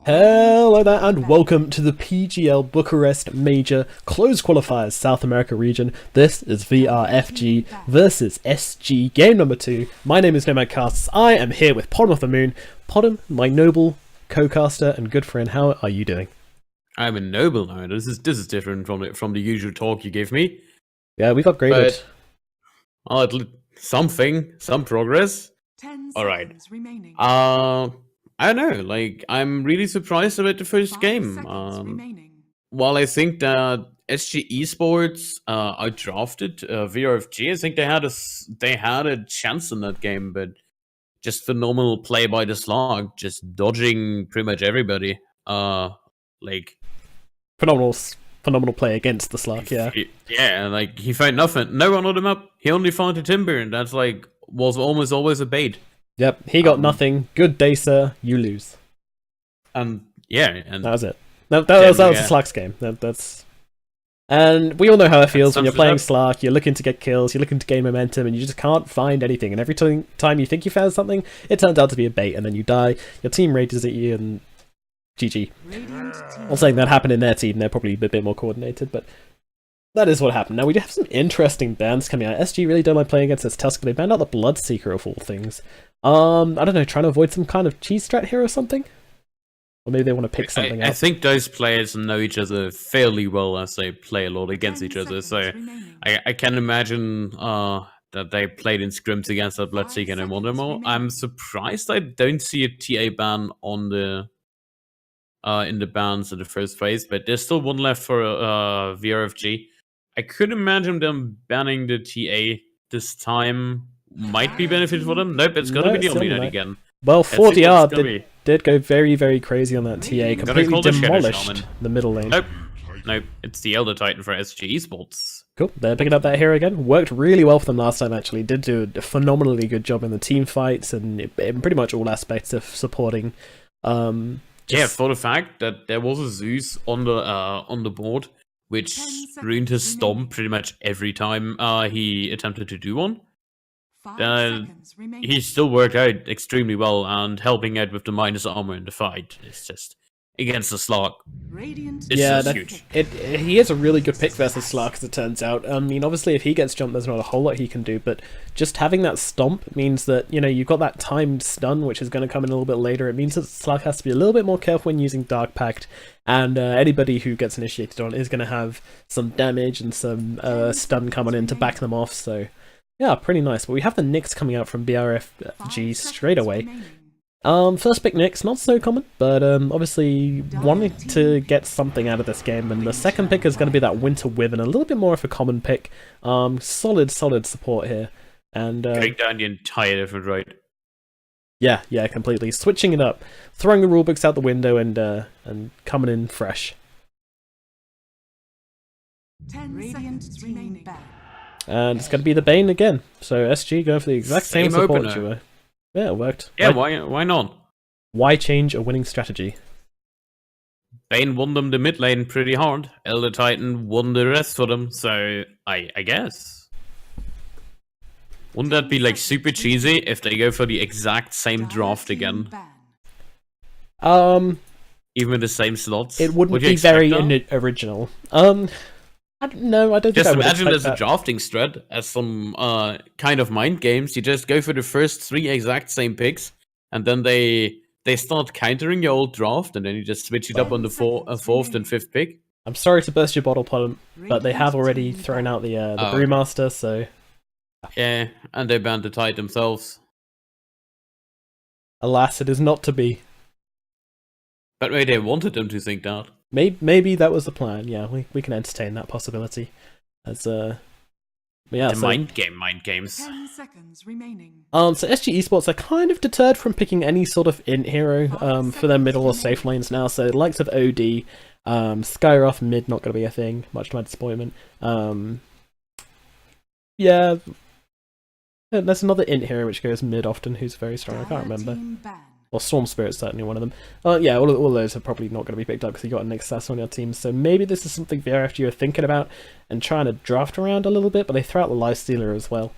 Hello there and welcome to the PGL Bucharest Major Closed Qualifiers South America region. This is VRFG versus SG game number 2. My name is Nomad Casts. I am here with Podem of the Moon. Podem, my noble co-caster and good friend, how are you doing? I'm a noble now. This is different from the usual talk you gave me. Yeah, we've upgraded. Some progress. 10 All right. seconds remaining. I don't know. Like, I'm really surprised about the first 5 game. seconds remaining. While I think that SG Esports outdrafted VRFG, I think they had a chance in that game, but just phenomenal play by the Slug, just dodging pretty much everybody. Like Phenomenal play against the Slug, yeah. Yeah, like he found nothing. No one on the map. He only found a timber, and that's like was almost always a bait. Yep, he got nothing. Good day, sir. You lose. And that was it. That was the Slug's game. And we all know how it feels when you're playing Slug. You're looking to get kills, you're looking to gain momentum, and you just can't find anything. And every time you think you found something, it turns out to be a bait, and then you die. Your team rages at you, and GG. I'm saying that happened in their team. They're probably a bit more coordinated, but that is what happened. Now, we do have some interesting bans coming out. SG really don't like playing against this Tusk. They banned out the Bloodseeker of all things. I don't know, trying to avoid some kind of cheese strat here or something? Or maybe they want to pick something out. I think those players know each other fairly well as they play a lot against each other, so I can imagine that they played in scrims against that Bloodseeker and Wondermore. I'm surprised I don't see a TA ban on the in the bans in the first phase, but there's still one left for VRFG. I could imagine them banning the TA this time might be beneficial for them. Nope, it's gonna be the Omni Knight again. Well, 40R did go very, very crazy on that TA, completely demolished the middle lane. Nope, it's the Elder Titan for SG Esports. Cool, they're picking up that hero again. Worked really well for them last time, actually. Did do a phenomenally good job in the team fights and in pretty much all aspects of supporting. Yeah, for the fact that there was a Zeus on the board, which ruined his stomp pretty much every time he attempted to do one. He still worked out extremely well, and helping out with the minus armor in the fight is just against the Slug. It's huge. He is a really good pick versus Slug, as it turns out. I mean, obviously, if he gets jumped, there's not a whole lot he can do, but just having that stomp means that, you know, you've got that timed stun, which is going to come in a little bit later. It means that Slug has to be a little bit more careful when using Dark Pact, and anybody who gets initiated on is going to have some damage and some stun coming in to back them off, so yeah, pretty nice. But we have the Nyx coming out from BRFG straight away. First pick Nyx, not so common, but obviously wanting to get something out of this game. And the second pick is going to be that Winter Wyvern, a little bit more of a common pick. Solid support here. And going down the entire different road. Yeah, completely. Switching it up, throwing the rulebooks out the window and coming in fresh. 10 seconds remaining. And it's going to be the Bane again. So SG going for the exact same support as you were. Yeah, it worked. Yeah, why not? Why change a winning strategy? Bane won them the mid lane pretty hard. Elder Titan won the rest for them, so I guess. Wouldn't that be like super cheesy if they go for the exact same draft again? Even with the same slots? It wouldn't be very original. I don't think just I would imagine there's that. a drafting strat as some kind of mind games. You just go for the first 3 exact same picks, and then they start countering your old draft, and then you just switch it up on the 4th and 5th pick. I'm sorry to burst your bottle, Podem, but they have already thrown out the Brewmaster, so yeah, and they banned the Tide themselves. Alas, it is not to be. But maybe they wanted them to think that. Maybe that was the plan. Yeah, we can entertain that possibility. As mind games. 10 seconds remaining. So SG Esports are kind of deterred from picking any sort of int hero for their middle or safe lanes now. So the likes of OD, Skyroth mid not going to be a thing, much to my disappointment. Yeah, there's another int hero which goes mid often who's very strong. I can't remember. Or Storm Spirit's certainly one of them. Yeah, all of those are probably not going to be picked up because you got an Excess on your team. So maybe this is something VRFG are thinking about and trying to draft around a little bit, but they throw out the Lifestealer as well.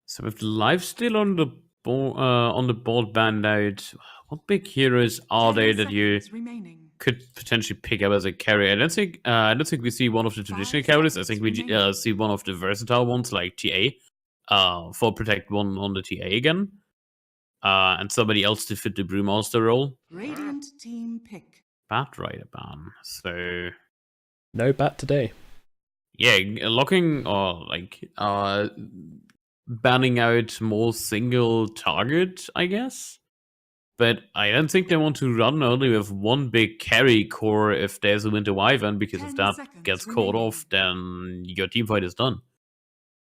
So with the Lifestealer on the on the board band out, what big heroes are 10 there that you seconds remaining. could potentially pick up as a carry? I don't think we see one of the traditional 5 carries. I seconds think we remaining. see one of the versatile ones like TA, for protect one on the TA again, and somebody else to fit the brewmaster role. Radiant team pick. Bat Rider ban. So No bat today. yeah, locking or like banning out more single target, I guess. But I don't think they want to run only with one big carry core if there's a Winter Wyvern, because if 10 that seconds gets caught remaining. off, then your team fight is done.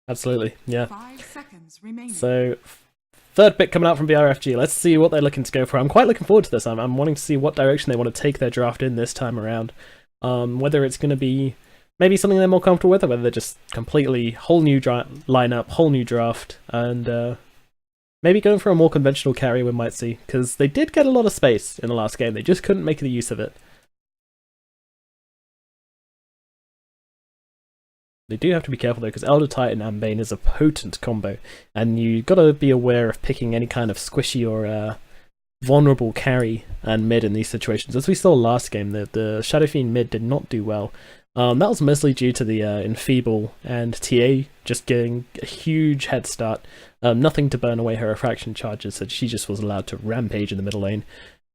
Absolutely, yeah. 5 seconds remaining. So, third pick coming out from VRFG. Let's see what they're looking to go for. I'm quite looking forward to this. I'm wanting to see what direction they want to take their draft in this time around. Whether it's going to be maybe something they're more comfortable with, or whether they're just completely whole new lineup, whole new draft, and maybe going for a more conventional carry we might see, because they did get a lot of space in the last game. They just couldn't make the use of it. They do have to be careful though, because Elder Titan and Bane is a potent combo, and you gotta be aware of picking any kind of squishy or vulnerable carry and mid in these situations. As we saw last game, the Shadow Fiend mid did not do well. That was mostly due to the Enfeeble and TA just getting a huge head start. Nothing to burn away her refraction charges, so she just was allowed to rampage in the middle lane.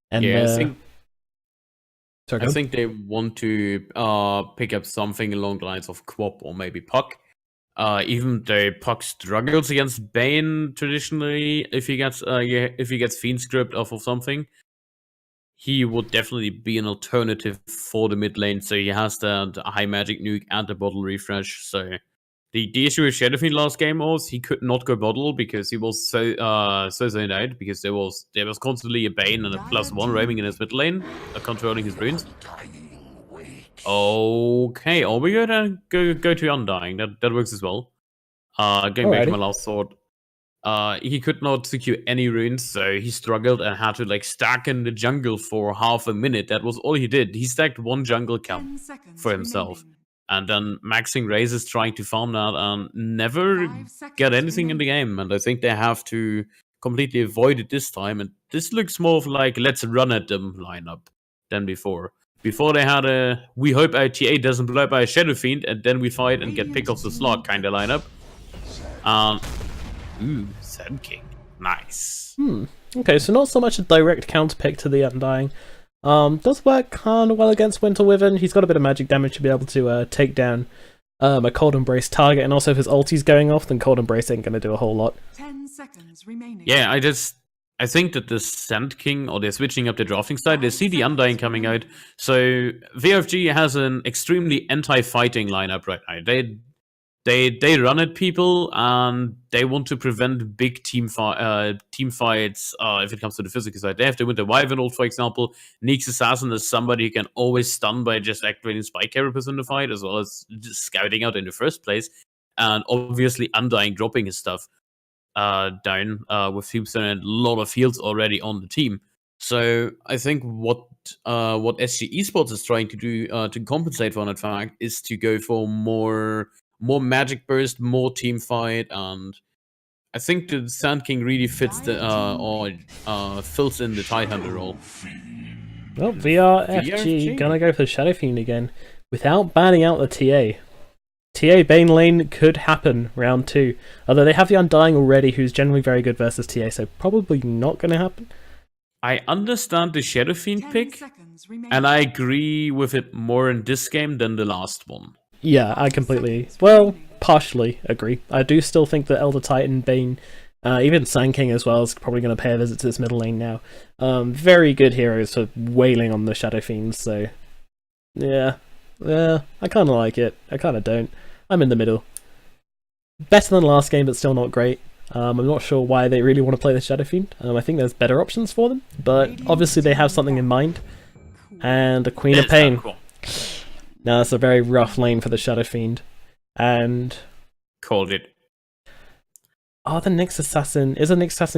And yeah, sorry, I think they want to pick up something along the lines of Quap or maybe Puck. Even though Puck struggles against Bane traditionally, if he gets Fiend script off of something, he would definitely be an alternative for the mid lane. So he has that high magic nuke and the bottle refresh. So the issue with Shadowfiend last game was he could not go bottle because he was so zoned out, because there was constantly a Bane and a +1 roaming in his mid lane, controlling his runes. Okay, or we gonna go to Undying. That works as well. Going back to my last thought. He could not secure any runes, so he struggled and had to like stack in the jungle for half a minute. That was all he did. He stacked one jungle camp 10 seconds for himself. remaining. And then maxing raises, trying to farm that, and never 5 seconds get anything in the remaining. game. And I think they have to completely avoid it this time. And this looks more of like let's run at them lineup than before. Before they had a we hope our TA doesn't blow up by a Shadow Fiend and then we fight and get pick off the slot kind of lineup. Ooh, Sand King. Nice. Okay, so not so much a direct counter pick to the Undying. Does work kind of well against Winter Wyvern. He's got a bit of magic damage to be able to take down a Cold Embrace target, and also if his ulti's going off, then Cold Embrace ain't going to do a whole lot. 10 seconds remaining. Yeah, I think that the Sand King, or they're switching up the drafting style, they see the Undying coming out. So VRFG has an extremely anti-fighting lineup right now. They run at people, and they want to prevent big team fights if it comes to the physical side. They have the Winter Wyvern ult, for example. Neek's Assassin is somebody who can always stun by just activating Spike Carapace in the fight, as well as just scouting out in the first place. And obviously Undying dropping his stuff down with Tombstone and a lot of heals already on the team. So I think what SG Esports is trying to do to compensate for that fact is to go for more magic burst, more team fight, and I think the Sand King really fits the fills in the Tidehunter role. Well, VRFG gonna go for Shadow Fiend again without banning out the TA. TA Bane lane could happen round 2, although they have the Undying already, who's generally very good versus TA, so probably not gonna happen. I understand the Shadow Fiend 10 pick, seconds remaining. and I agree with it more in this game than the last one. Yeah, I completely, well, partially agree. I do still think that Elder Titan, Bane, even Sand King as well is probably going to pay a visit to this middle lane now. Very good heroes for wailing on the Shadow Fiends, so yeah, I kind of like it. I kind of don't. I'm in the middle. Better than last game, but still not great. I'm not sure why they really want to play the Shadow Fiend. I think there's better options for them, but obviously they have something in mind. And a Queen of Pain. Cool. Now that's a very rough lane for the Shadow Fiend. And Called it. is the Nyx Assassin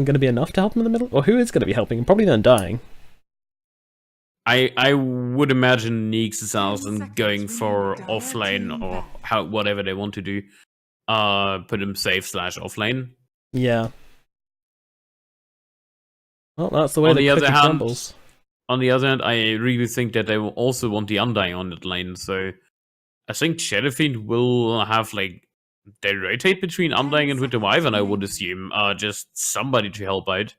going to be enough to help him in the middle? Or who is going to be helping him? Probably the Undying. I would imagine Neek's Assassin going for offlane or whatever they want to do. Put him safe / offlane. Yeah. Well, that's the way On the the other cookie hand, crumbles. On the other hand, I really think that they will also want the Undying on that lane, so I think Shadowfiend will have, like, they rotate between Undying and Winter Wyvern, I would assume, just somebody to help out.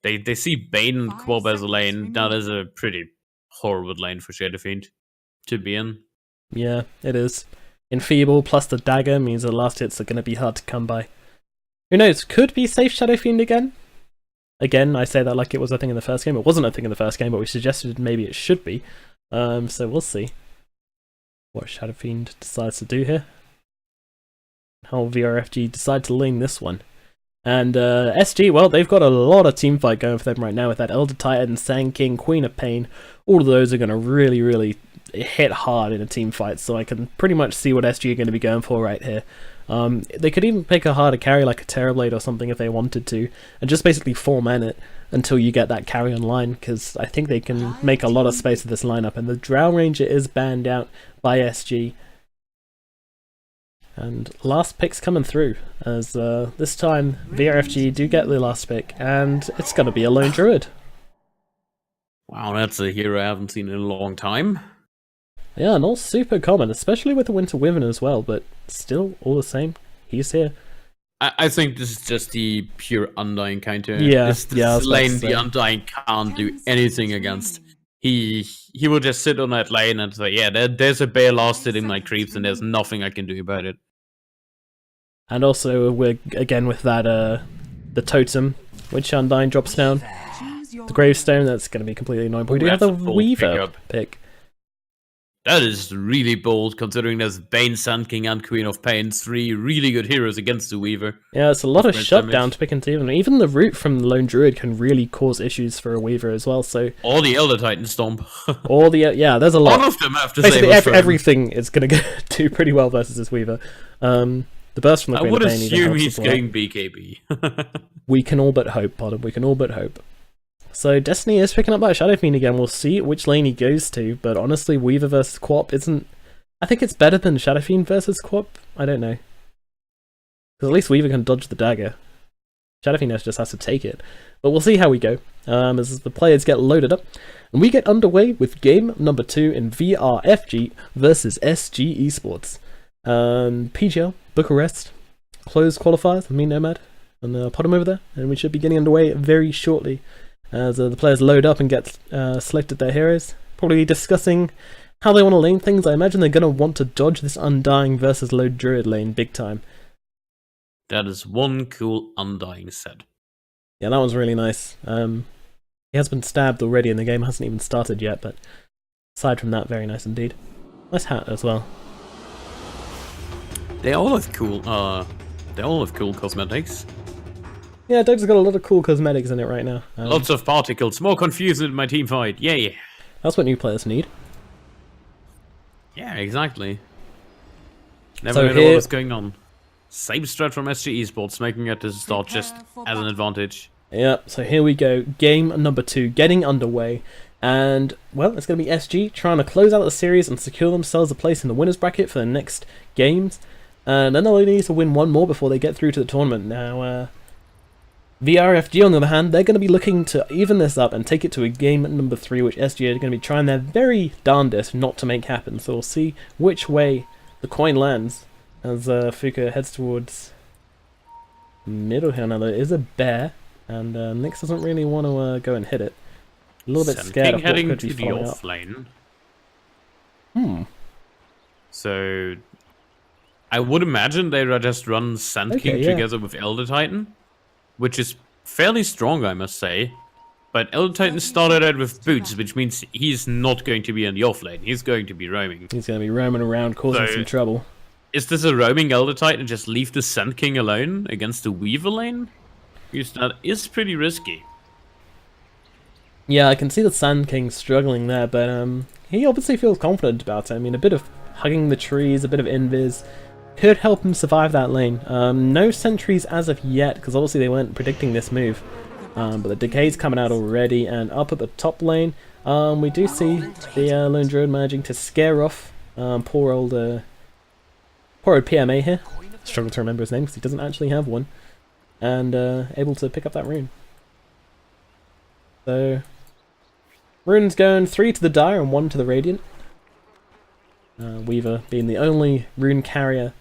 They see Bane and Quab as a lane. That is a pretty horrible lane for Shadowfiend to be in. Yeah, it is. Enfeeble plus the dagger means the last hits are going to be hard to come by. Who knows? Could be safe Shadowfiend again. Again, I say that like it was a thing in the first game. It wasn't a thing in the first game, but we suggested maybe it should be. So we'll see what Shadowfiend decides to do here. How VRFG decide to lane this one. And SG, well, they've got a lot of teamfight going for them right now with that Elder Titan, Sand King, Queen of Pain. All of those are going to really, really hit hard in a team fight, so I can pretty much see what SG are going to be going for right here. They could even pick a harder carry like a Terrorblade or something if they wanted to, and just basically 4-man it until you get that carry online, because I think they can make a lot of space with this lineup, and the Drow Ranger is banned out by SG. And last pick's coming through, as this time VRFG do get the last pick, and it's going to be a Lone Druid. Wow, that's a hero I haven't seen in a long time. Yeah, not super common, especially with the Winter Wyvern as well, but still, all the same, he's here. I think this is just the pure Undying counter. Yeah, this yeah, I was about to lane say. the Undying can't do anything against. He will just sit on that lane and say, yeah, there's a bear lasted in my creeps and there's nothing I can do about it. And also, we're again with that, the totem, which Undying drops down. The gravestone, that's going to be completely annoying. But we do have the That's a bold Weaver pickup. pick. That is really bold, considering there's Bane, Sand King, and Queen of Pain, 3 really good heroes against the Weaver. Yeah, it's a lot of Great shutdown damage. to pick into even. Even the root from Lone Druid can really cause issues for a Weaver as well. So, Or the Elder Titan Stomp. all the yeah, there's a lot. All of them have to Basically, save us from. everything is going to do pretty well versus this Weaver. The burst from the I Queen would of Pain even assume helps he's as well. going BKB. We can all but hope, Potter. We can all but hope. So Destiny is picking up that Shadowfiend again. We'll see which lane he goes to, but honestly, Weaver versus Quap isn't... I think it's better than Shadowfiend versus Quap. I don't know. Because at least Weaver can dodge the dagger. Shadowfiend just has to take it. But we'll see how we go, as the players get loaded up. And we get underway with game number 2 in VRFG versus SG Esports. PGL, Bucharest, closed qualifiers, Nomad, and put him over there. And we should be getting underway very shortly as the players load up and get selected their heroes. Probably discussing how they want to lane things. I imagine they're going to want to dodge this Undying versus Lone Druid lane big time. That is one cool Undying set. Yeah, that was really nice. He has been stabbed already and the game hasn't even started yet, but aside from that, very nice indeed. Nice hat as well. They all have cool cosmetics. Yeah, Doug's got a lot of cool cosmetics in it right now. Lots of particles, more confused in my team fight. Yay! That's what new players need. Yeah, exactly. So Never know here- what was going on. Same strat from SG Esports, making it to start just as an advantage. Yeah, so here we go. Game number 2 getting underway. And, well, it's going to be SG trying to close out the series and secure themselves a place in the winner's bracket for the next games. And then they'll need to win one more before they get through to the tournament. Now, VRFG, on the other hand, they're going to be looking to even this up and take it to a game number 3, which SG are going to be trying their very darndest not to make happen. So we'll see which way the coin lands as Fuka heads towards middle here. Now, there is a bear, and Nyx doesn't really want to go and hit it. A little bit Sand scared King of what heading could to be the following up. off lane. So I would imagine they just run Sand Okay, King yeah. together with Elder Titan, which is fairly strong, I must say. But Elder Titan started out with boots, which means he's not going to be in the off lane. He's going to be roaming. He's going to be roaming around, causing So- some trouble. Is this a roaming Elder Titan and just leave the Sand King alone against the Weaver lane? Because that is pretty risky. Yeah, I can see the Sand King struggling there, but he obviously feels confident about it. I mean, a bit of hugging the trees, a bit of invis could help him survive that lane. No sentries as of yet, because obviously they weren't predicting this move. But the Decay's coming out already, and up at the top lane, we do see the Lone Druid managing to scare off poor old PMA here. Struggle to remember his name because he doesn't actually have one. And able to pick up that rune. So, runes going 3 to the Dire and 1 to the Radiant. Weaver being the only rune carrier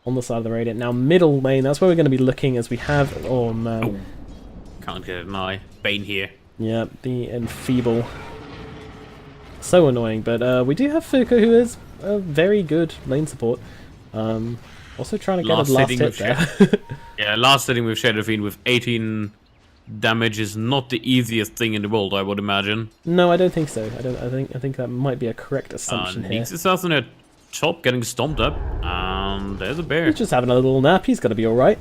on the side of the Radiant. Now middle lane, that's where we're going to be looking as we have... Oh man. Oh, can't get an eye. Bane here. Yeah, the Enfeeble. So annoying, but we do have Fuka, who is a very good lane support. Also trying to get a last hit there. Yeah, last hitting with Shadow Fiend with 18 damage is not the easiest thing in the world, I would imagine. No, I don't think so. I think that might be a correct assumption here. Needs assassin at top, getting stomped up, and there's a bear. He's just having a little nap. He's gonna be all right.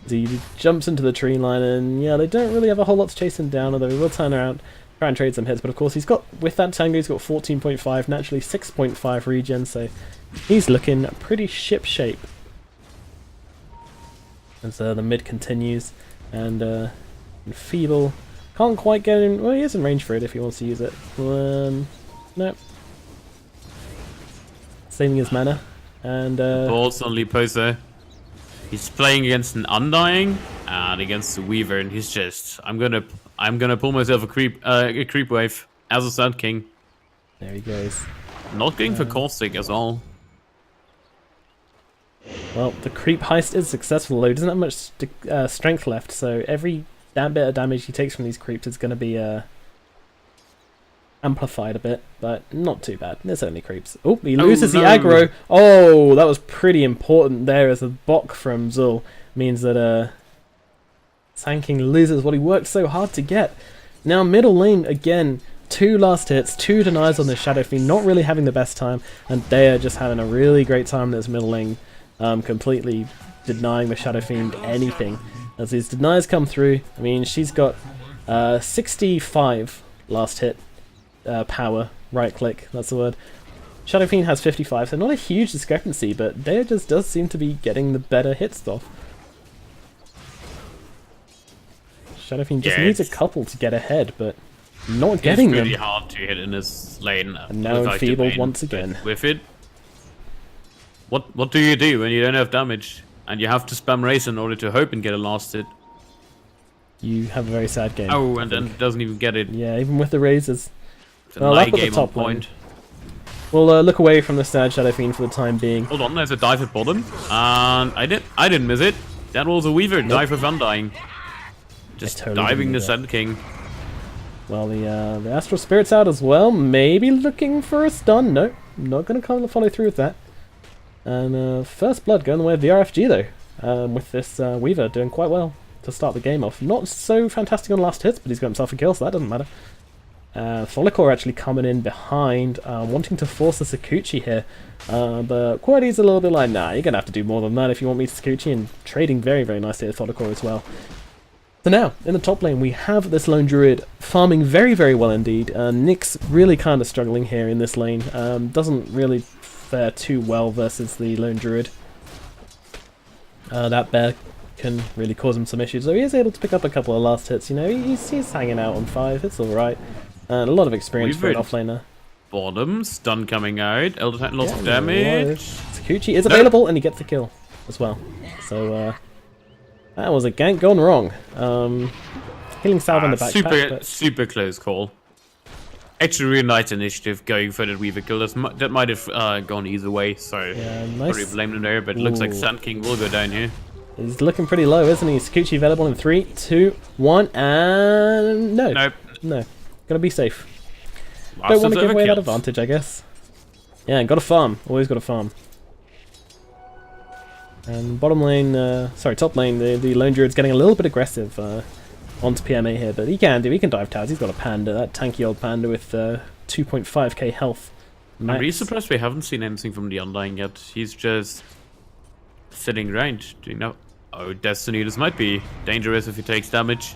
He jumps into the tree line, and yeah, they don't really have a whole lot to chase him down. Although he will turn around, try and trade some hits. But of course, he's got with that tango, he's got 14.5, naturally 6.5 regen. So he's looking pretty ship shape. As the mid continues, and Enfeeble can't quite get in. Well, he is in range for it if he wants to use it. Nope. Saving his mana, and Balls on Liposa. He's playing against an Undying and against the Weaver, and he's just I'm gonna pull myself a creep wave as a Sand King. there he goes. Not going for Caustic as well. Well, the creep heist is successful though. He doesn't have much strength left, so every bit of damage he takes from these creeps is going to be amplified a bit, but not too bad. There's only creeps. Oh, he loses the aggro. Oh, that was pretty important there, as a block from Zul means that Sand King loses what he worked so hard to get. Now middle lane again. 2 last hits, 2 denies on the Shadow Fiend, not really having the best time, and they are just having a really great time in this middle lane, completely denying the Shadow Fiend anything. As these denies come through, I mean, she's got 65 last hit power, right click, that's the word. Shadow Fiend has 55, so not a huge discrepancy, but Dea just does seem to be getting the better hit stuff. Shadow Fiend just needs a couple to get ahead, but not getting them. It's really hard to hit in this lane. And now Enfeebled once again. With it, what do you do when you don't have damage and you have to spam race in order to hope and get a last hit? You have a very sad game. Oh, and then doesn't even get it. Yeah, even with the razors. It's a night game on point. We'll look away from the sad Shadow Fiend for the time being. Hold on, there's a dive at bottom, and I didn't miss it. That was a Weaver dive with Undying. Just totally diving the Sand King. Well, the Astral Spirit's out as well. Maybe looking for a stun. No, not going to follow through with that. And first blood going the way of VRFG though. With this Weaver doing quite well to start the game off. Not so fantastic on last hits, but he's got himself a kill, so that doesn't matter. Follicor actually coming in behind, wanting to force the Sakuchi here. But Quality's a little bit like, nah, you're going to have to do more than that if you want me to Sakuchi, and trading very, very nicely with Follicor as well. So now, in the top lane, we have this Lone Druid farming very, very well indeed. Nyx really kind of struggling here in this lane. Doesn't really fare too well versus the Lone Druid. That bear can really cause him some issues. So he is able to pick up a couple of last hits. You know, he's hanging out on 5. It's alright. And a lot of experience for an offlaner. Bottom, stun coming out. Elder Titan lots of damage. Sakuchi is available and he gets the kill as well. So, that was a gank gone wrong. Healing salve on the backpack. Super close call. Actually, really nice initiative going for the Weaver kill. That might have gone either way, so yeah, nice. Probably blame him there, but it looks like Sand King will go down here. He's looking pretty low, isn't he? Sakuchi available in 3, 2, 1, and no. Nope. No. Gonna be safe. Don't want to give away that advantage, I guess. Yeah, and gotta farm. Always gotta farm. And bottom lane, top lane, the Lone Druid's getting a little bit aggressive onto PMA here, but he can dive towers. He's got a panda, that tanky old panda with 2.5k health. Max. I'm really surprised we haven't seen anything from the Undying yet. He's just sitting around. Do you know? Oh, Destiny, this might be dangerous if he takes damage.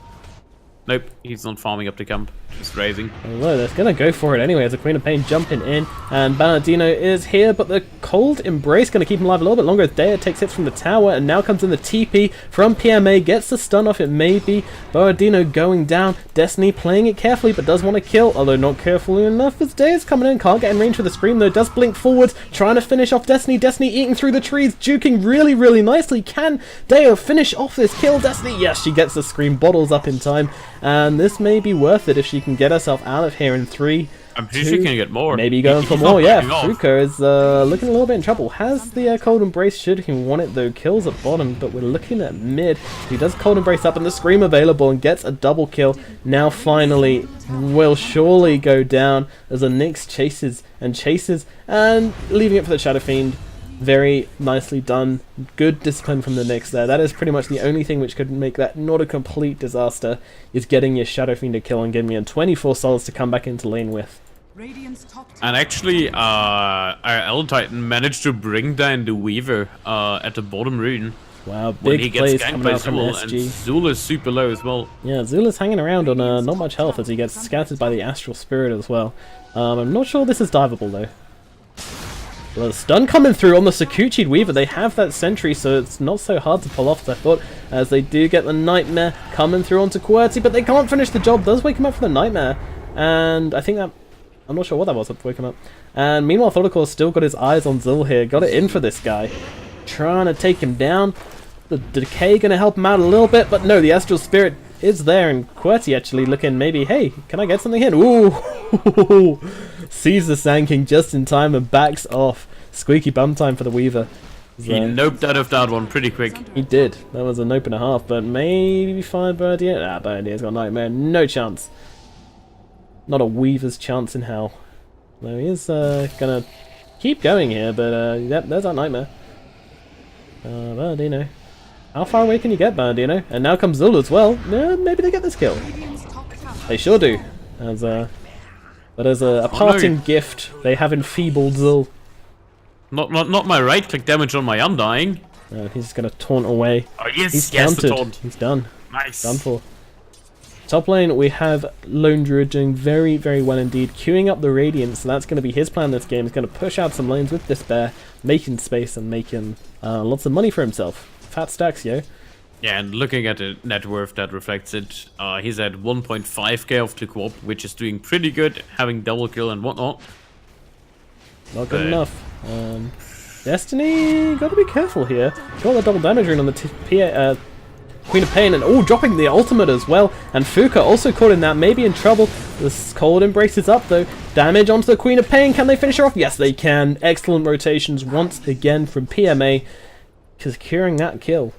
Nope, he's not farming up the camp, just raising. Although they're going to go for it anyway as the Queen of Pain jumping in, and Bernardino is here, but the Cold Embrace going to keep him alive a little bit longer as Dea takes hits from the tower, and now comes in the TP from PMA, gets the stun off it maybe. Bernardino going down, Destiny playing it carefully but does want to kill, although not carefully enough as Dea's coming in, can't get in range for the Scream though, does blink forwards, trying to finish off Destiny, Destiny eating through the trees, juking really, really nicely. Can Dea finish off this kill? Destiny, yes, she gets the Scream, bottles up in time, and this may be worth it if she can get herself out of here in 3. I'm pretty sure she can get more. Maybe going for He's more, not yeah. backing off. Fuka is looking a little bit in trouble. Has the Cold Embrace, should he want it though. Kills at bottom, but we're looking at mid. He does Cold Embrace up and the Scream available and gets a double kill. Now finally will surely go down as a Nyx chases and leaving it for the Shadow Fiend. Very nicely done. Good discipline from the Nyx there. That is pretty much the only thing which could make that not a complete disaster, is getting your Shadow Fiend a kill and giving him 24 souls to come back into lane with. And actually, our Elder Titan managed to bring down the Weaver at the bottom rune. Wow, When he big gets plays ganked coming by out from Zul, and SG. Zul is super low as well. Yeah, Zula's hanging around on not much health as he gets scattered by the Astral Spirit as well. I'm not sure this is diveable though. Well, stun coming through on the Sakuchi'd Weaver. They have that sentry, so it's not so hard to pull off as I thought, as they do get the Nightmare coming through onto QWERTY, but they can't finish the job. Does wake him up for the Nightmare, and I think that... I'm not sure what that was that woke him up. And meanwhile, Thodicor's still got his eyes on Zul here. Got it in for this guy. Trying to take him down. The Decay going to help him out a little bit, but no, the Astral Spirit is there, and QWERTY actually looking maybe, hey, can I get something in? Ooh! Sees the Sand just in time and backs off. Squeaky bum time for the Weaver. He noped out of that one pretty quick. He did. That was a nope and a half, but maybe find Birdie. Ah, Birdie's got Nightmare. No chance. Not a Weaver's chance in hell. Though he is gonna keep going here, but yep, there's that Nightmare. Birdie, how far away can you get, Birdie? And now comes Zul as well. Maybe they get this kill. They sure do. But as a parting gift, they have enfeebled Zul. Not my right click damage on my Undying. He's just gonna taunt away. Oh yes, He's yes, the countered. taunt. He's done. Nice. Done for. Top lane, we have Lone Druid doing very, very well indeed, queuing up the Radiant, so that's going to be his plan this game. He's going to push out some lanes with Despair, making space and making lots of money for himself. Fat stacks, yo. Yeah, and looking at the net worth that reflects it, he's at 1.5k off the co-op, which is doing pretty good, having double kill and whatnot. Not good enough. Destiny, gotta be careful here. Got the double damage rune on the Queen of Pain, and dropping the ultimate as well. And Fuka also caught in that, maybe in trouble. This Cold Embrace is up though. Damage onto the Queen of Pain. Can they finish her off? Yes, they can. Excellent rotations once again from PMA, securing that kill.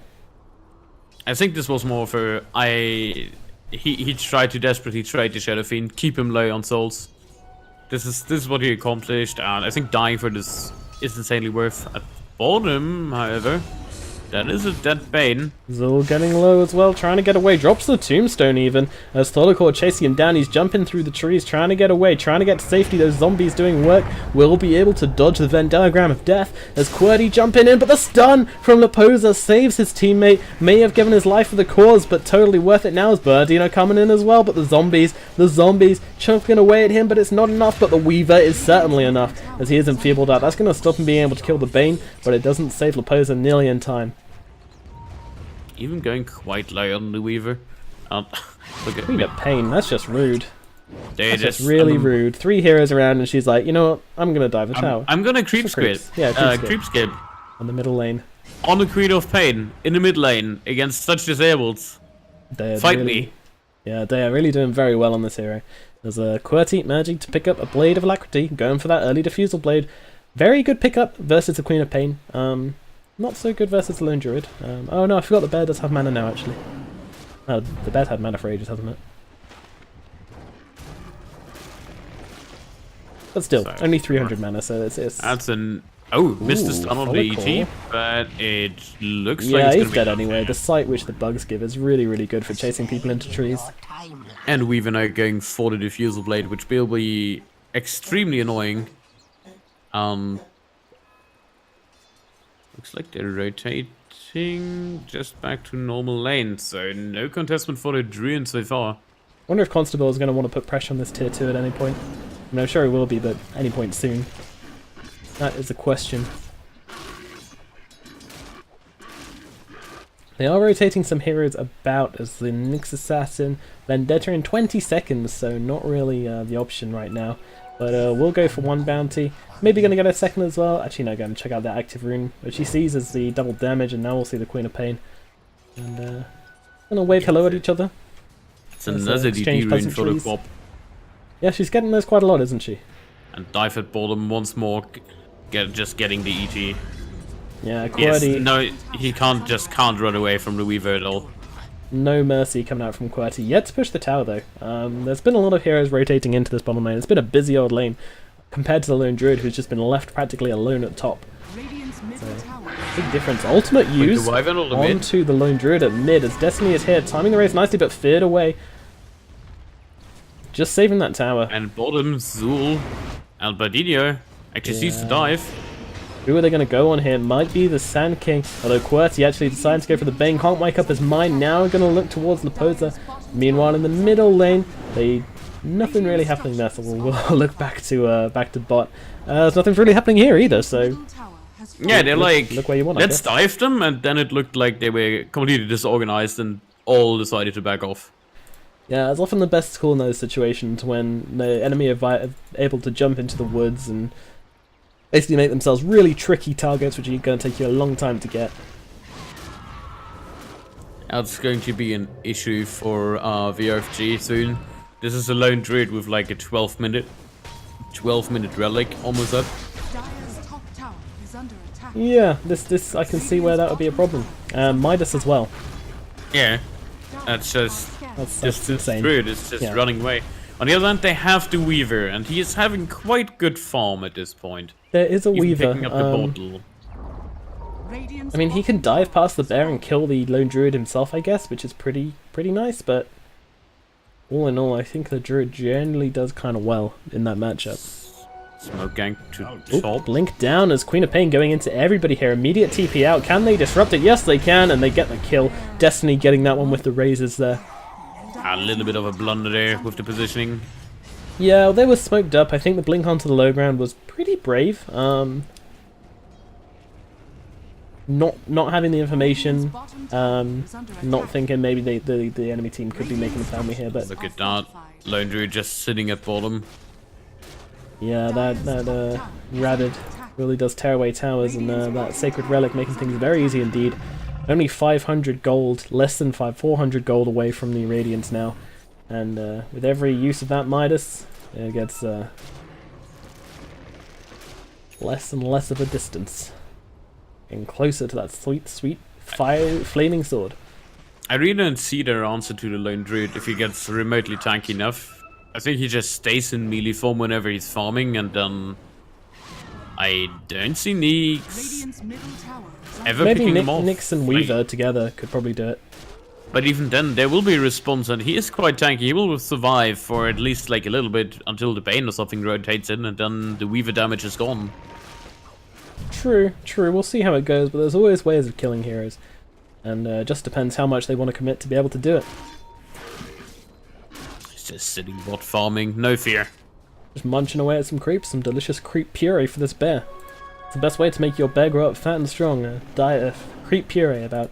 I think this was more for he tried to desperately trade the Shadow Fiend, keep him low on souls. This is what he accomplished, and I think dying for this is insanely worth. At bottom, however, that is a dead Bane. Zul getting low as well, trying to get away. Drops the tombstone even. As Tholicore chasing him down, he's jumping through the trees, trying to get away, trying to get to safety. Those zombies doing work will be able to dodge the Venn diagram of death. As QWERTY jumping in, but the stun from Leposa saves his teammate. May have given his life for the cause, but totally worth it now as Birdino coming in as well. But the zombies chomping away at him, but it's not enough. But the Weaver is certainly enough as he is enfeebled out. That's going to stop him being able to kill the Bane, but it doesn't save Leposa nearly in time. Even going quite low on the Weaver. Look at Queen of Pain, that's just rude. That's just really rude. 3 heroes around and she's like, you know what, I'm gonna dive a tower. I'm gonna creep skip. Yeah, creep skip. On the middle lane. On the Queen of Pain, in the mid lane, against such disabled. Fight me. Yeah, they are really doing very well on this hero. There's a QWERTY managing to pick up a Blade of Alacrity, going for that early Diffusal Blade. Very good pickup versus the Queen of Pain. Not so good versus the Lone Druid. Oh no, I forgot the bear does have mana now actually. Oh, the bear's had mana for ages, hasn't it? But still, only 300 mana, so it's... That's an... Oh, missed the stun on the EG, but it looks like yeah, it's he's dead anyway. The sight which the bugs give is really, really good for chasing people into trees. And Weaver now going for the Diffusal Blade, which will be extremely annoying. Looks like they're rotating just back to normal lane, so no contestment for the Druid so far. Wonder if Constable is going to want to put pressure on this tier 2 at any point. I mean, I'm sure he will be, but any point soon. That is the question. They are rotating some heroes about as the Nyx Assassin, Vendetta in 20 seconds, so not really the option right now. But we'll go for 1 bounty. Maybe going to get a second as well. Actually, no, going to check out that active rune, which he sees as the double damage, and now we'll see the Queen of Pain. And going to wave hello at each other. It's There's, another exchange DD rune for the pleasantries. Quap. Yeah, she's getting those quite a lot, isn't she? And dive at bottom once more, just getting the EG. Yeah, Yes, QWERTY, no, he can't run away from the Weaver at all. no mercy coming out from QWERTY. Yet to push the tower, though. There's been a lot of heroes rotating into this bottom lane. It's been a busy old lane, compared to the lone druid, who's just been left practically alone at top. Radiant's middle tower. Big difference. Ultimate use the Wyvern or the mid? onto the lone druid at mid, as Destiny is here, timing the race nicely, but feared away. Just saving that tower. And bottom, Zul, Albardino actually sees the Yeah. dive. Who are they going to go on here? Might be the Sand King, although QWERTY actually decides to go for the Bane. Can't wake up his mind. Now going to look towards Leposa. Meanwhile, in the middle lane, nothing really happening there, so we'll look back to bot. There's nothing really happening here either, so Middle tower has Yeah, they're like, look where you want, I let's guess. dive them, and then it looked like they were completely disorganized and all decided to back off. Yeah, it's often the best call in those situations when the enemy are able to jump into the woods and basically make themselves really tricky targets, which are going to take you a long time to get. That's going to be an issue for VRFG soon. This is a lone druid with like a 12-minute relic almost up. Dire's top tower is under attack. Yeah, this I can see where that would be a problem. Midas as well. Yeah, that's just That's insane. druid is just Yeah. running away. On the other hand, they have the Weaver, and he is having quite good farm at this point. There is a Even Weaver. picking up the bottle. Radiant's I mean, he can dive past the bear and kill the lone druid himself, I guess, which is pretty nice. But all in all, I think the druid generally does kind of well in that matchup. Smoke gang to Oop, top. blink down as Queen of Pain going into everybody here. Immediate TP out. Can they disrupt it? Yes, they can, and they get the kill. Destiny getting that one with the razors there. A little bit of a blunder there with the positioning. Yeah, well, they were smoked up. I think the blink onto the low ground was pretty brave. Not having the information, not thinking maybe the enemy team could be making a family here, but Look at that. Lone druid just sitting at bottom. yeah, that Rabid really does tear away towers, and that Sacred Relic making things very easy indeed. Only 500 gold, less than 400 gold away from the Radiance now, and with every use of that Midas, it gets less and less of a distance, and closer to that sweet flaming sword. I really don't see their answer to the lone druid if he gets remotely tanky enough. I think he just stays in melee form whenever he's farming, and then I don't see Nyx Radiant's middle tower is under ever Maybe picking him off. Nyx and Weaver together could probably do it. But even then, there will be a response, and he is quite tanky. He will survive for at least like a little bit until the Bane or something rotates in, and then the Weaver damage is gone. True. We'll see how it goes, but there's always ways of killing heroes, and just depends how much they want to commit to be able to do it. He's just sitting bot farming, no fear. Just munching away at some creeps, some delicious creep puree for this bear. It's the best way to make your bear grow up fat and strong. A diet of creep puree about.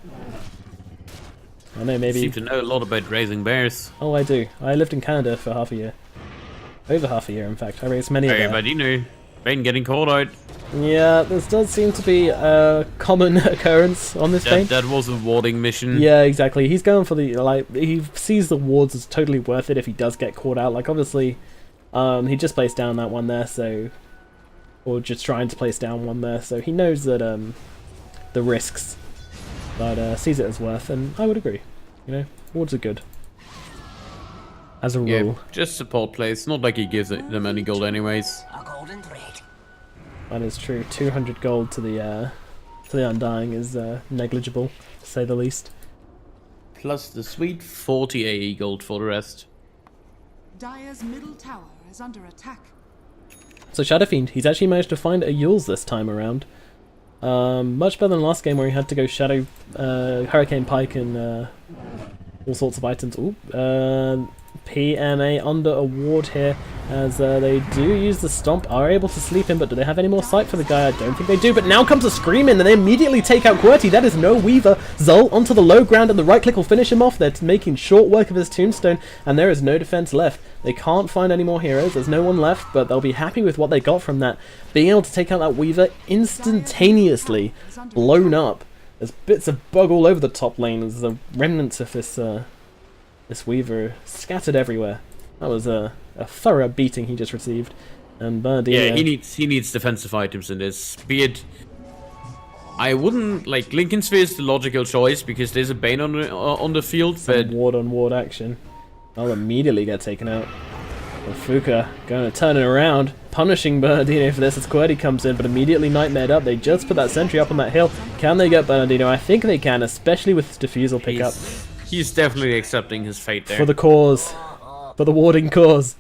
I know, You maybe. seem to know a lot about raising bears. Oh, I do. I lived in Canada for half a year. Over half a year, in fact. I raised many a bear. Everybody knew. Bane getting caught out. Yeah, this does seem to be a common occurrence on this Bane. That was a warding mission. Yeah, exactly. He's going for the, like, he sees the wards as totally worth it if he does get caught out. Like, obviously, he just placed down that one there, so, or just trying to place down one there, so he knows that, the risks, but, sees it as worth, and I would agree. You know, wards are good. As a Yeah, rule. just support plays. Not like he gives them any gold anyways. That is true. 200 gold to the Undying is, negligible, to say the least. Plus the sweet 40 AE gold for the rest. Dire's middle tower is under attack. So Shadow Fiend, he's actually managed to find a Yules this time around. Much better than last game where he had to go Shadow, Hurricane Pike and all sorts of items. Ooh, PMA under a ward here as they do use the Stomp, are able to sleep in, but do they have any more sight for the guy? I don't think they do, but now comes a Scream in and they immediately take out QWERTY. That is no Weaver. Zul onto the low ground and the right click will finish him off. They're making short work of his tombstone and there is no defense left. They can't find any more heroes, there's no one left, but they'll be happy with what they got from that. Being able to take out that Weaver instantaneously blown up. There's bits of bug all over the top lane as the remnants of this This Weaver scattered everywhere. That was a thorough beating he just received. And Bernardino... Yeah, he needs defensive items in this. Be it... I wouldn't... Like, Lincoln Sphere is the logical choice because there's a Bane on the field, but... ward-on-ward action. I'll immediately get taken out. And Fuka going to turn it around, punishing Bernardino for this as Querdy comes in, but immediately nightmared up. They just put that sentry up on that hill. Can they get Bernardino? I think they can, especially with his defusal pickup. He's definitely accepting his fate there. For the cause. For the warding cause.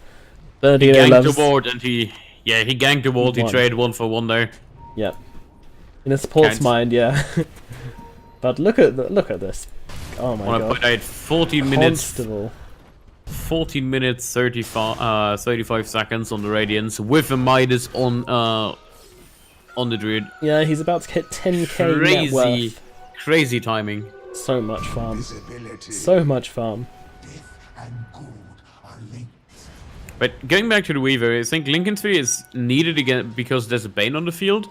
Bernardino He ganked loves... the ward and he ganked the ward. He traded 1 for 1 there. Yep. In a sports mind, yeah. But look at this. Oh my god. Put out 14 minutes. Constable. 14 minutes 35 seconds on the Radiance with a Midas on the Druid. Yeah, he's about to hit 10k net worth. Crazy timing. So much farm. So much farm. But going back to the Weaver, I think Lincoln Sphere is needed again because there's a Bane on the field,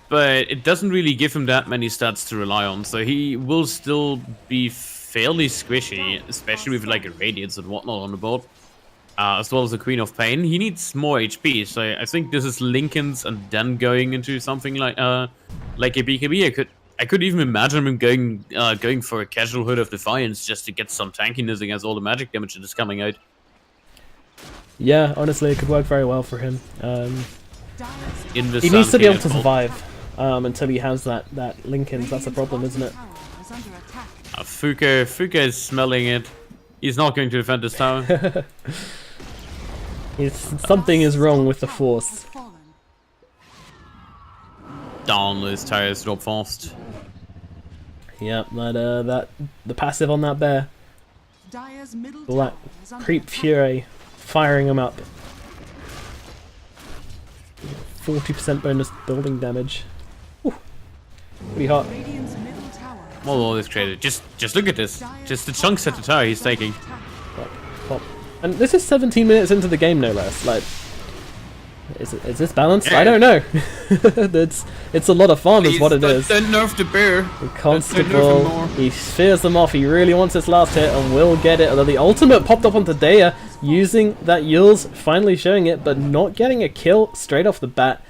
but it doesn't really give him that many stats to rely on, so he will still be fairly squishy, especially with like a Radiance and whatnot on the board, as well as the Queen of Pain. He needs more HP, so I think this is Lincoln's and then going into something like a BKB. I could even imagine him going for a casual Hood of Defiance just to get some tankiness against all the magic damage that is coming out. Yeah, honestly, it could work very well for him. He needs to be able to survive until he has that Lincoln's. That's the problem, isn't it? Fuka is smelling it. He's not going to defend this tower. Something is wrong with the Force. Down those tires drop fast. Yeah, the passive on that bear. All that creep fury firing him up. 40% bonus building damage. Whew. Pretty hot. Well, all this created. Just look at this. Just the chunks at the tower he's taking. Pop, pop. And this is 17 minutes into the game, no less. Like, is this balanced? Yeah. I don't know. it's a lot of farm, is what it is. Don't nerf the bear. The Constable, he fears them off. He really wants this last hit and will get it. Although the ultimate popped up onto Daya, using that Yule's finally showing it, but not getting a kill straight off the bat.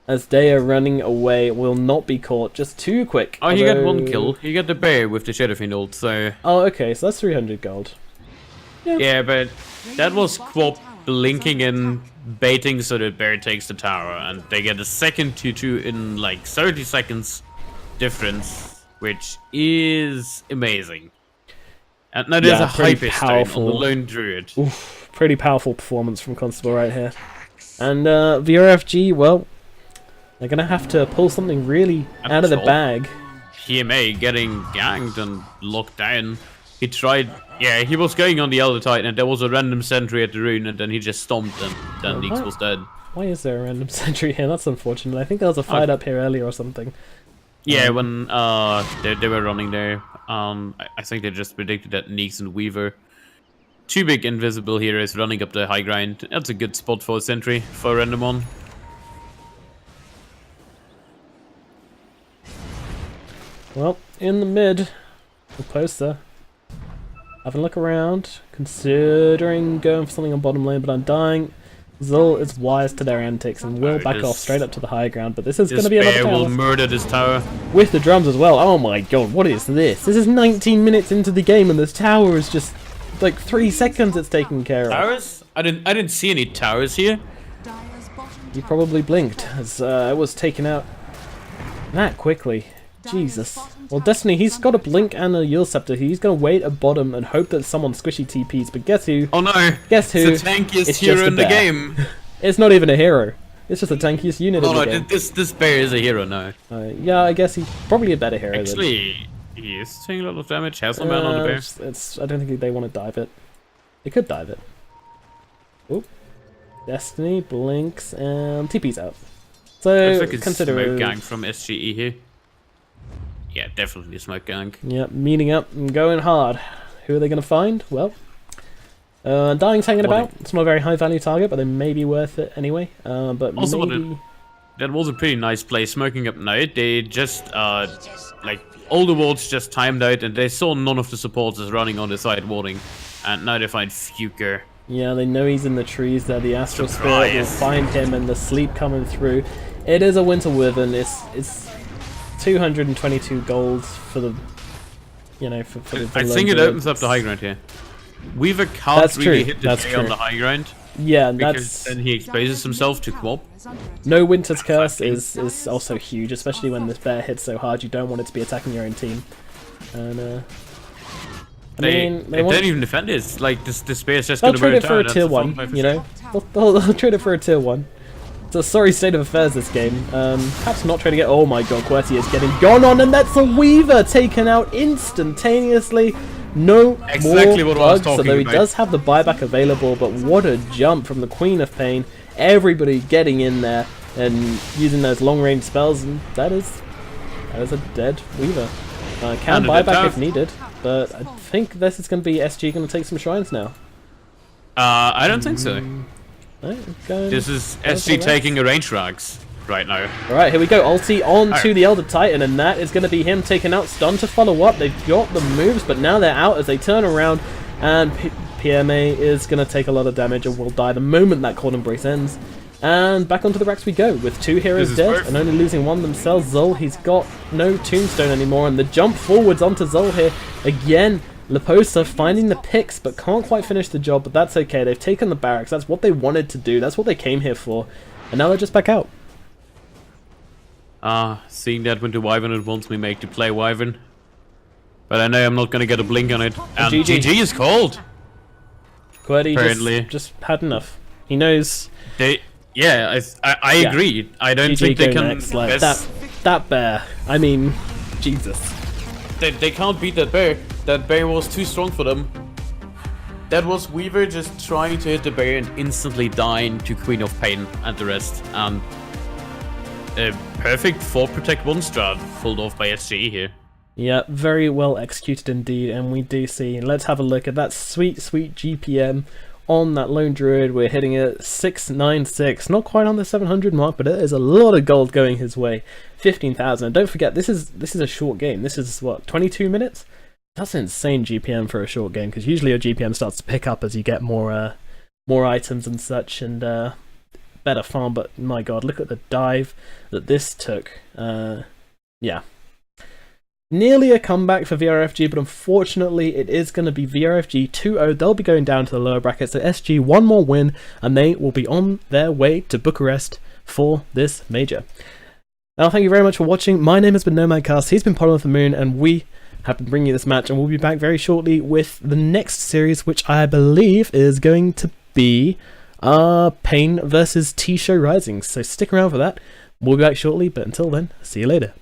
As Daya running away will not be caught, just too quick. Oh, he got 1 kill. He got the bear with the Shadowfiend ult, so... Oh, okay, so that's 300 gold. Yeah, but that was Quap blinking and baiting so that bear takes the tower, and they get a second 2-2 in like 30 seconds difference, which is amazing. And now there's a Hyper Stone on the Lone Druid. Oof, pretty powerful performance from Constable right here. And VRFG, well... They're going to have to pull something really out of the bag. PMA getting ganked and locked down. He tried... Yeah, he was going on the Elder Titan and there was a random sentry at the rune and then he just stomped and then Leaks was dead. Why is there a random sentry here? That's unfortunate. I think there was a fight up here earlier or something. Yeah, when they were running there. I think they just predicted that Neeks and Weaver. 2 big invisible heroes running up the high ground. That's a good spot for a sentry for a random one. Well, in the mid, the poster. Having a look around, considering going for something on bottom lane, but I'm dying. Zul is wise to their antics and will back off straight up to the high ground, but this is going to be another tower. Will murder this tower. With the drums as well. Oh my god, what is this? This is 19 minutes into the game and this tower is just like 3 seconds it's taken care of. Towers? I didn't see any towers here. You probably blinked as it was taken out that quickly. Jesus. Well, Destiny, he's got a Blink and a Yule Scepter. He's going to wait at bottom and hope that someone squishy TPs. But guess who? Oh no! Guess who? It's the tankiest hero in the game. It's not even a hero. It's just the tankiest unit in the game. This bear is a hero now. Yeah, I guess he's probably a better hero. Actually, he is taking a lot of damage. Hasselman on the bear. I don't think they want to dive it. They could dive it. Oop. Destiny blinks and TP's out. So looks like it's consider smoke gang from SGE here. Yeah, definitely a smoke gang. Yeah, meeting up and going hard. Who are they going to find? Well, Dying's hanging about. It's not a very high value target, but they may be worth it anyway. But also, maybe... that was a pretty nice play. Smoking up now. They just like all the wards just timed out, and they saw none of the supporters running on the side warding. And now they find Fuker. Yeah, they know he's in the trees there. The Astral Spirit will find him, and the sleep coming through. It is a Winter Wyvern. It's 222 gold for the, for the I think it opens up the high ground here. Weaver can't really hit the J on the high ground. Yeah, because then he exposes himself to Quab. No Winter's Curse is also huge, especially when this bear hits so hard. You don't want it to be attacking your own team. And they don't even defend it. It's like this spear's just going to trade burn it for a tier 1, They'll trade it for a tier 1. It's a sorry state of affairs this game. Perhaps not trading it. Oh my god, QWERTY is getting gone on, and that's a Weaver taken out instantaneously. No more bugs, although he does have the buyback available, but what a jump from the Queen of Pain. Everybody getting in there and using those long-range spells, and that is a dead Weaver. Can buyback if needed, but I think this is going to be SG going to take some shrines now. I don't think so. This is SG taking a range rags right now. Alright, here we go. Ulti on to the Elder Titan, and that is going to be him taking out Stun to follow up. They've got the moves, but now they're out as they turn around, and PMA is going to take a lot of damage and will die the moment that Cold Embrace ends. And back onto the racks we go, with 2 heroes dead and only losing 1 themselves. Zol, he's got no tombstone anymore, and the jump forwards onto Zol here. Again, Leposa finding the picks, but can't quite finish the job, but that's okay. They've taken the barracks. That's what they wanted to do. That's what they came here for. And now they're just back out. Seeing that Winter Wyvern, it wants me make to play Wyvern. But I know I'm not going to get a blink on it. And GG is called! QWERTY just had enough. He knows... I agree. I don't think they can... Next, like, that bear. I mean, Jesus. They can't beat that bear. That bear was too strong for them. That was Weaver just trying to hit the bear and instantly dying to Queen of Pain and the rest. And a perfect 4 Protect 1 strat pulled off by SG here. Yeah, very well executed indeed, and we do see. Let's have a look at that sweet GPM on that Lone Druid. We're hitting it 696, not quite on the 700 mark, but it is a lot of gold going his way. 15,000. And don't forget, this is a short game. This is what, 22 minutes? That's an insane GPM for a short game, because usually your GPM starts to pick up as you get more items and such, and better farm. But my god, look at the dive that this took. Yeah. Nearly a comeback for VRFG, but unfortunately it is going to be VRFG 2-0. They'll be going down to the lower bracket, so SG 1 more win, and they will be on their way to Bucharest for this major. Now, thank you very much for watching. My name has been NomadCast, he's been Pollen of the Moon, and we have been bringing you this match, and we'll be back very shortly with the next series, which I believe is going to be Pain versus T-Show Rising. So stick around for that. We'll be back shortly, but until then, see you later.